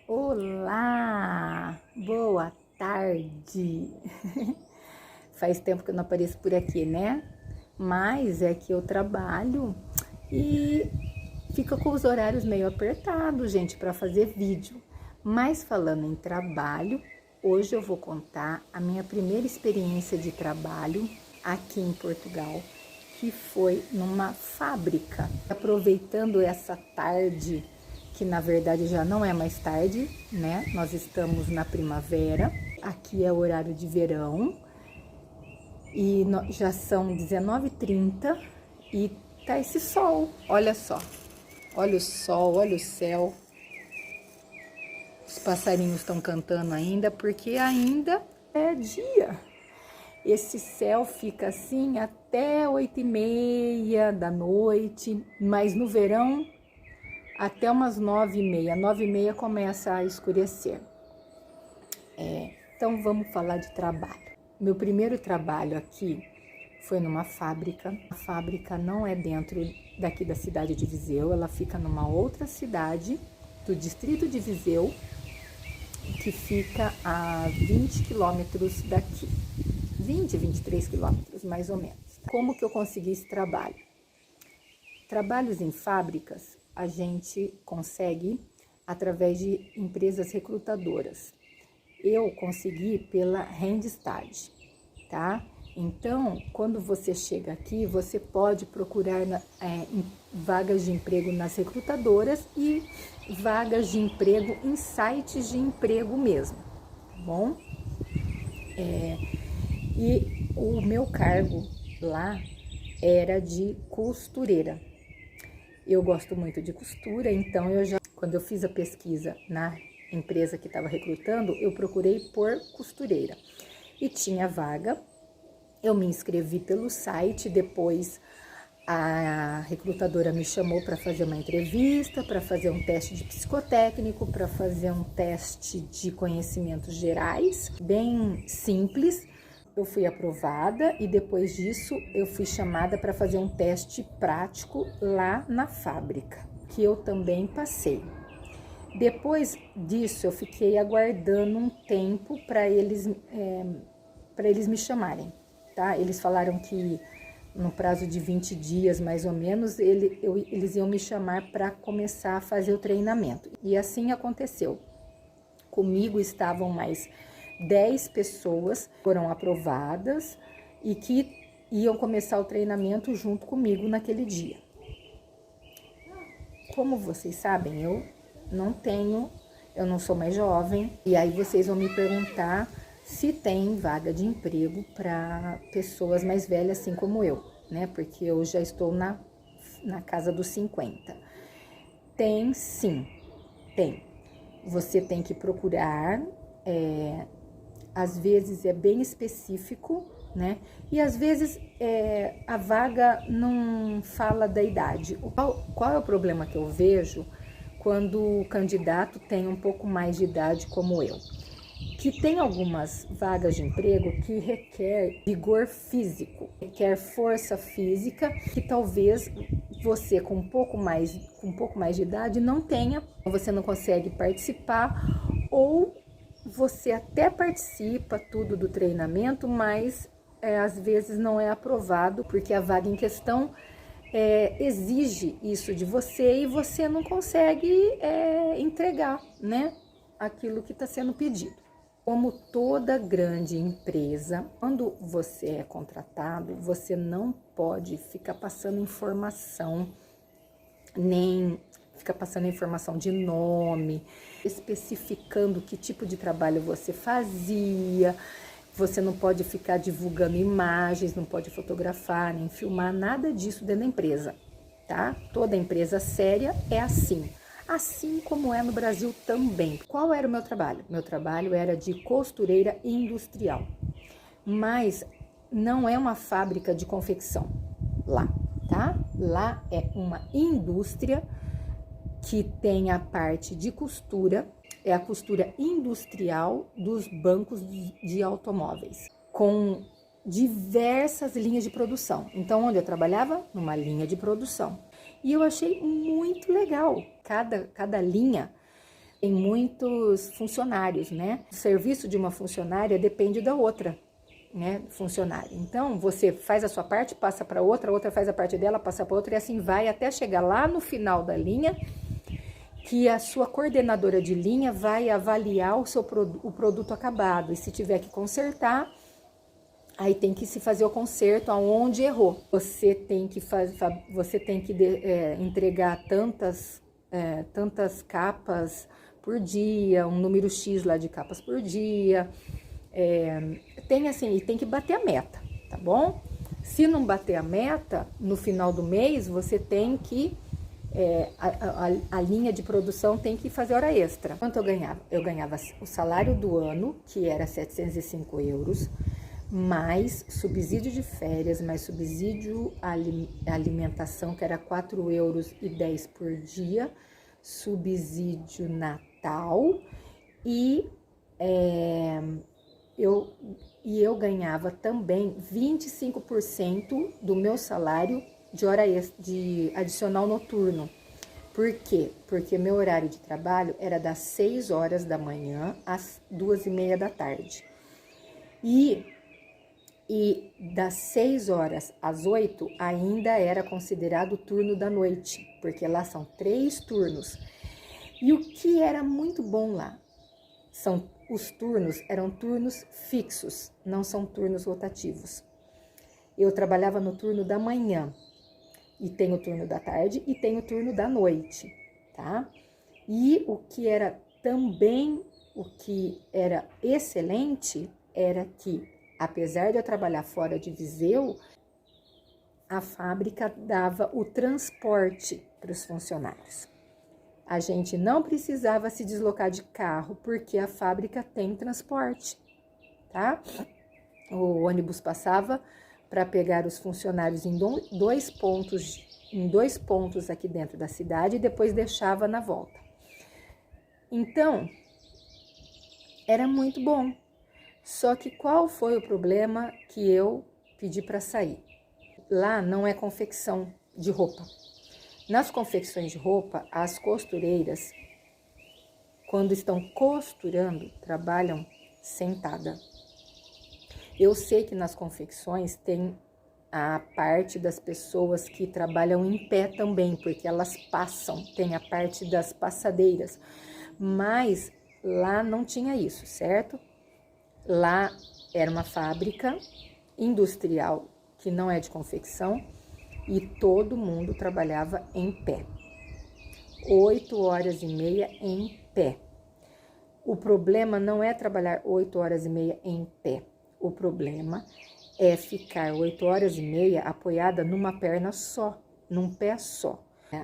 Olá, boa tarde. Faz tempo que eu não apareço por aqui, né? Mas é que eu trabalho e fica com os horários meio apertados, gente, para fazer vídeo. Mas falando em trabalho, hoje eu vou contar a minha primeira experiência de trabalho aqui em Portugal, que foi numa fábrica. Aproveitando essa tarde, que na verdade já não é mais tarde, né? Nós estamos na primavera, aqui é o horário de verão e já são 19h30 e tá esse sol, olha só, olha o sol, olha o céu. Os passarinhos estão cantando ainda porque ainda é dia. Esse céu fica assim até 8h30 da noite, mas no verão até umas 9h30. 9h30 começa a escurecer. Então vamos falar de trabalho. Meu primeiro trabalho aqui foi numa fábrica. A fábrica não é dentro daqui da cidade de Viseu, ela fica numa outra cidade do distrito de Viseu, que fica a 20 quilômetros daqui. 23 quilômetros, mais ou menos. Como que eu consegui esse trabalho? Trabalhos em fábricas a gente consegue através de empresas recrutadoras. Eu consegui pela Randstad, tá? Então, quando você chega aqui, você pode procurar vagas de emprego nas recrutadoras e vagas de emprego em sites de emprego mesmo, tá bom? E o meu cargo lá era de costureira. Eu gosto muito de costura, então quando eu fiz a pesquisa na empresa que estava recrutando, eu procurei por costureira. E tinha vaga, eu me inscrevi pelo site, depois a recrutadora me chamou para fazer uma entrevista, para fazer um teste de psicotécnico, para fazer um teste de conhecimentos gerais, bem simples. Eu fui aprovada e depois disso eu fui chamada para fazer um teste prático lá na fábrica, que eu também passei. Depois disso eu fiquei aguardando um tempo para eles me chamarem, tá? Eles falaram que no prazo de 20 dias mais ou menos eles iam me chamar para começar a fazer o treinamento. E assim aconteceu. Comigo estavam mais 10 pessoas foram aprovadas e que iam começar o treinamento junto comigo naquele dia. Como vocês sabem, eu não sou mais jovem, e aí vocês vão me perguntar se tem vaga de emprego para pessoas mais velhas assim como eu, né? Porque eu já estou na casa dos 50. Tem sim, tem. Você tem que procurar, às vezes é bem específico, né? E às vezes a vaga não fala da idade. Qual é o problema que eu vejo quando o candidato tem um pouco mais de idade como eu? Que tem algumas vagas de emprego que requer vigor físico, requer força física, que talvez você com um pouco mais de idade não tenha, você não consegue participar, ou você até participa tudo do treinamento, mas às vezes não é aprovado, porque a vaga em questão exige isso de você e você não consegue entregar, né, aquilo que está sendo pedido. Como toda grande empresa, quando você é contratado, você não pode ficar passando informação, nem ficar passando informação de nome, especificando que tipo de trabalho você fazia. Você não pode ficar divulgando imagens, não pode fotografar, nem filmar, nada disso dentro da empresa, tá? Toda empresa séria é assim. Assim como é no Brasil também. Qual era o meu trabalho? Meu trabalho era de costureira industrial, mas não é uma fábrica de confecção lá, tá? Lá é uma indústria que tem a parte de costura, é a costura industrial dos bancos de automóveis, com diversas linhas de produção. Então, onde eu trabalhava? Numa linha de produção. E eu achei muito legal. Cada linha Tem muitos funcionários, né? O serviço de uma funcionária depende da outra, né, funcionária. Então, você faz a sua parte, passa para outra, a outra faz a parte dela, passa para outra, e assim vai até chegar lá no final da linha, que a sua coordenadora de linha vai avaliar o produto acabado. E se tiver que consertar, aí tem que se fazer o conserto aonde errou. Você tem que entregar tantas capas por dia, um número X lá de capas por dia. E tem que bater a meta, tá bom? Se não bater a meta, no final do mês, você tem que... a linha de produção tem que fazer hora extra. Quanto eu ganhava? Eu ganhava o salário do ano, que era 705 euros, mais subsídio de férias, mais subsídio alimentação, que era 4,10 euros por dia, subsídio Natal, e eu ganhava também 25% do meu salário de hora extra, de adicional noturno. Por quê? Porque meu horário de trabalho era das 6 horas da manhã às 2h30 da tarde. E das 6 horas às 8 ainda era considerado o turno da noite, porque lá são 3 turnos. E o que era muito bom lá? Os turnos eram turnos fixos, não são turnos rotativos. Eu trabalhava no turno da manhã, e tem o turno da tarde e tem o turno da noite, tá? E o que era excelente era que, apesar de eu trabalhar fora de Viseu, a fábrica dava o transporte para os funcionários. A gente não precisava se deslocar de carro, porque a fábrica tem transporte, tá? O ônibus passava para pegar os funcionários em dois pontos aqui dentro da cidade e depois deixava na volta. Então, era muito bom. Só que qual foi o problema que eu pedi para sair? Lá não é confecção de roupa. Nas confecções de roupa, as costureiras, quando estão costurando, trabalham sentada. Eu sei que nas confecções tem a parte das pessoas que trabalham em pé também, porque elas passam, tem a parte das passadeiras. Mas lá não tinha isso, certo? Lá era uma fábrica industrial que não é de confecção e todo mundo trabalhava em pé. 8h30 em pé. O problema não é trabalhar 8h30 em pé. O problema é ficar 8h30 apoiada numa perna só, num pé só.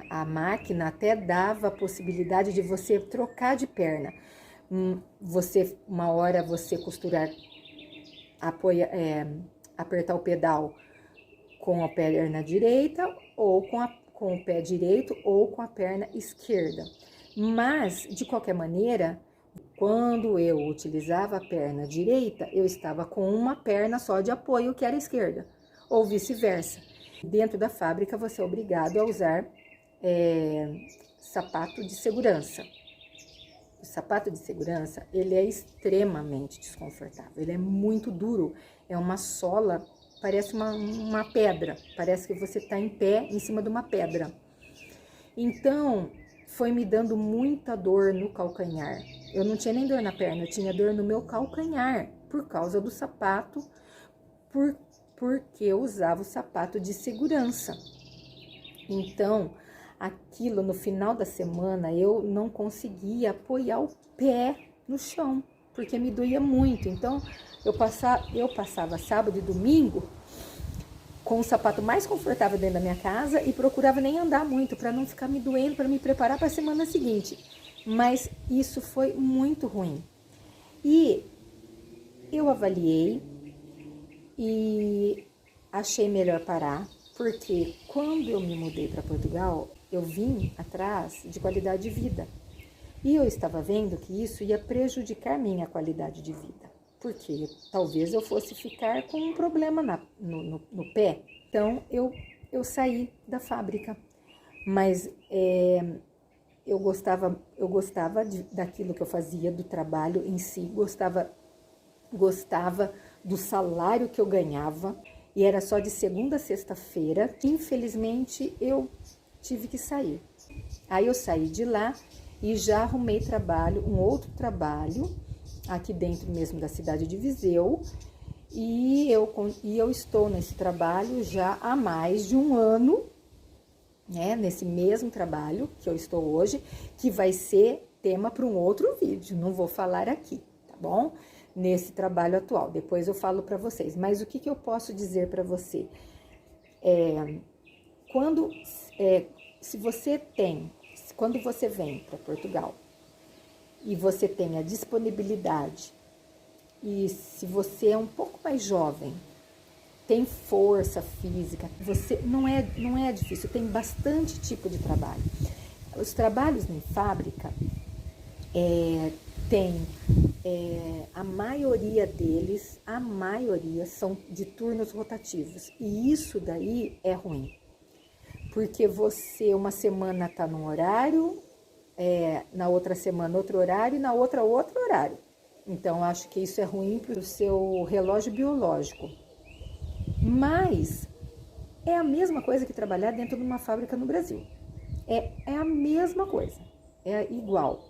A máquina até dava a possibilidade de você trocar de perna. Uma hora você costurar, apertar o pedal com a perna direita ou com o pé direito ou com a perna esquerda. Mas, de qualquer maneira, quando eu utilizava a perna direita, eu estava com uma perna só de apoio, que era a esquerda, ou vice-versa. Dentro da fábrica, você é obrigado a usar sapato de segurança. O sapato de segurança, ele é extremamente desconfortável, ele é muito duro, é uma sola, parece uma pedra, parece que você está em pé em cima de uma pedra. Então, foi me dando muita dor no calcanhar. Eu não tinha nem dor na perna, eu tinha dor no meu calcanhar, por causa do sapato, porque eu usava o sapato de segurança. Então, aquilo no final da semana, eu não conseguia apoiar o pé no chão, porque me doía muito. Então, eu passava sábado e domingo com o sapato mais confortável dentro da minha casa e procurava nem andar muito para não ficar me doendo, para me preparar para a semana seguinte. Mas isso foi muito ruim. E eu avaliei e achei melhor parar, porque quando eu me mudei para Portugal, eu vim atrás de qualidade de vida. E eu estava vendo que isso ia prejudicar minha qualidade de vida, porque talvez eu fosse ficar com um problema no pé. Então, eu saí da fábrica. Mas eu gostava daquilo que eu fazia, do trabalho em si, gostava do salário que eu ganhava, e era só de segunda a sexta-feira. Infelizmente, eu tive que sair. Aí eu saí de lá e já arrumei trabalho, um outro trabalho, aqui dentro mesmo da cidade de Viseu, e eu estou nesse trabalho já há mais de um ano, né, nesse mesmo trabalho que eu estou hoje, que vai ser tema para um outro vídeo, não vou falar aqui, tá bom? Nesse trabalho atual, depois eu falo para vocês. Mas o que eu posso dizer para você? Quando você vem para Portugal e você tem a disponibilidade, e se você é um pouco mais jovem, tem força física, não é difícil, tem bastante tipo de trabalho. Os trabalhos em fábrica a maioria deles, são de turnos rotativos, e isso daí é ruim, porque você uma semana está num horário, na outra semana outro horário, e na outra outro horário. Então acho que isso é ruim para o seu relógio biológico. Mas é a mesma coisa que trabalhar dentro de uma fábrica no Brasil. É a mesma coisa, é igual.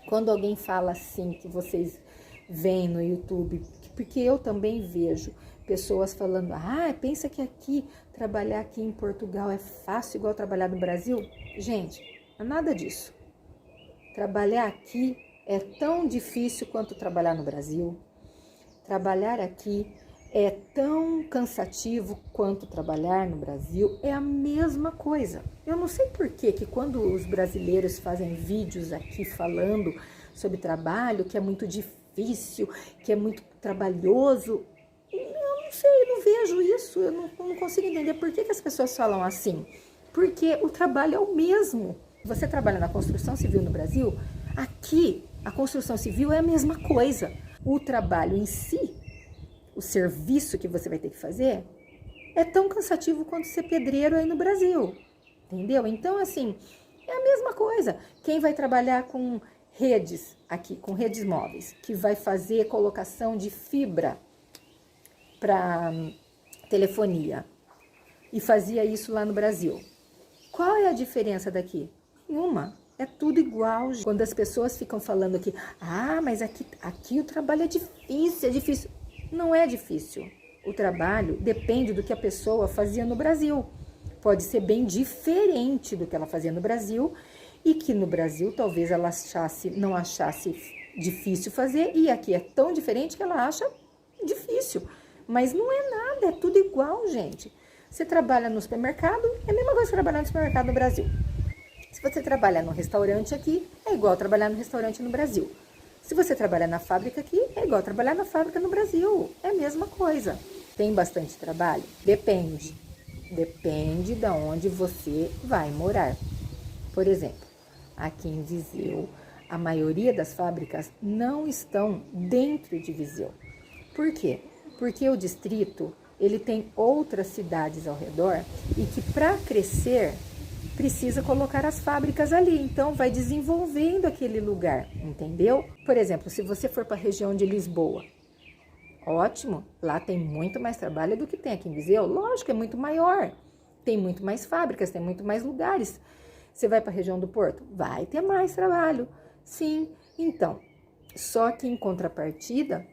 Quando alguém fala assim, que vocês veem no YouTube, porque eu também vejo pessoas falando, pensa que trabalhar aqui em Portugal é fácil igual trabalhar no Brasil? Gente, não é nada disso. Trabalhar aqui é tão difícil quanto trabalhar no Brasil. Trabalhar aqui é tão cansativo quanto trabalhar no Brasil, é a mesma coisa. Eu não sei por que quando os brasileiros fazem vídeos aqui falando sobre trabalho, que é muito difícil, que é muito trabalhoso, eu não sei, eu não vejo isso, eu não consigo entender por que as pessoas falam assim. Porque o trabalho é o mesmo. Você trabalha na construção civil no Brasil, aqui a construção civil é a mesma coisa. O trabalho em si, o serviço que você vai ter que fazer, é tão cansativo quanto ser pedreiro aí no Brasil, entendeu? Então, assim, é a mesma coisa. Quem vai trabalhar com redes aqui, com redes móveis, que vai fazer colocação de fibra para telefonia, e fazia isso lá no Brasil, qual é a diferença daqui? Nenhuma. É tudo igual. Quando as pessoas ficam falando que, mas aqui o trabalho é difícil. Não é difícil. O trabalho depende do que a pessoa fazia no Brasil. Pode ser bem diferente do que ela fazia no Brasil, e que no Brasil talvez ela não achasse difícil fazer, e aqui é tão diferente que ela acha difícil. Mas não é nada, é tudo igual, gente. Você trabalha no supermercado, é a mesma coisa que trabalhar no supermercado no Brasil. Se você trabalha no restaurante aqui, é igual trabalhar no restaurante no Brasil. Se você trabalha na fábrica aqui, é igual trabalhar na fábrica no Brasil. É a mesma coisa. Tem bastante trabalho? Depende. Depende de onde você vai morar. Por exemplo, aqui em Viseu, a maioria das fábricas não estão dentro de Viseu. Por quê? Porque o distrito, ele tem outras cidades ao redor, e que para crescer precisa colocar as fábricas ali, então vai desenvolvendo aquele lugar, entendeu? Por exemplo, se você for para a região de Lisboa, ótimo, lá tem muito mais trabalho do que tem aqui em Viseu, lógico, é muito maior, tem muito mais fábricas, tem muito mais lugares. Você vai para a região do Porto, vai ter mais trabalho, sim. Então, só que em contrapartida,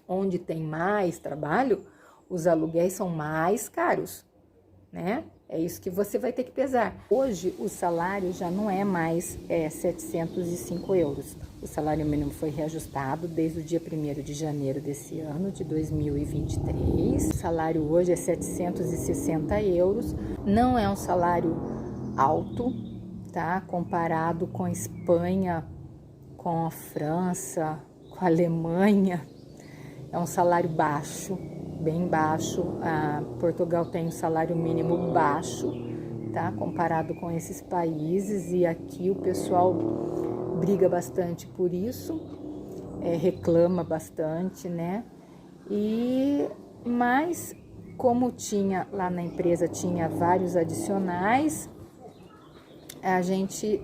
onde tem mais trabalho, os aluguéis são mais caros, né? É isso que você vai ter que pesar. Hoje, o salário já não é mais 705 euros. O salário mínimo foi reajustado desde o dia 1º de janeiro desse ano, de 2023. O salário hoje é 760 euros. Não é um salário alto, tá? Comparado com a Espanha, com a França, com a Alemanha. É um salário baixo, bem baixo. Portugal tem um salário mínimo baixo, tá? Comparado com esses países, e aqui o pessoal briga bastante por isso, reclama bastante, né? Mas como tinha lá na empresa, tinha vários adicionais, a gente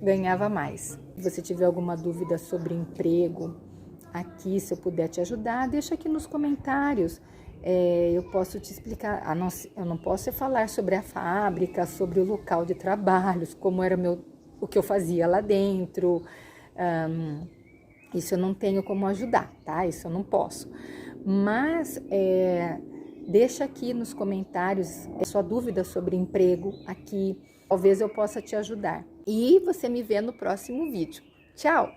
ganhava mais. Se você tiver alguma dúvida sobre emprego aqui, se eu puder te ajudar, deixa aqui nos comentários. Eu posso te explicar. Eu não posso falar sobre a fábrica, sobre o local de trabalhos, como era o que eu fazia lá dentro. Isso eu não tenho como ajudar, tá? Isso eu não posso. Mas deixa aqui nos comentários a sua dúvida sobre emprego aqui. Talvez eu possa te ajudar. E você me vê no próximo vídeo. Tchau!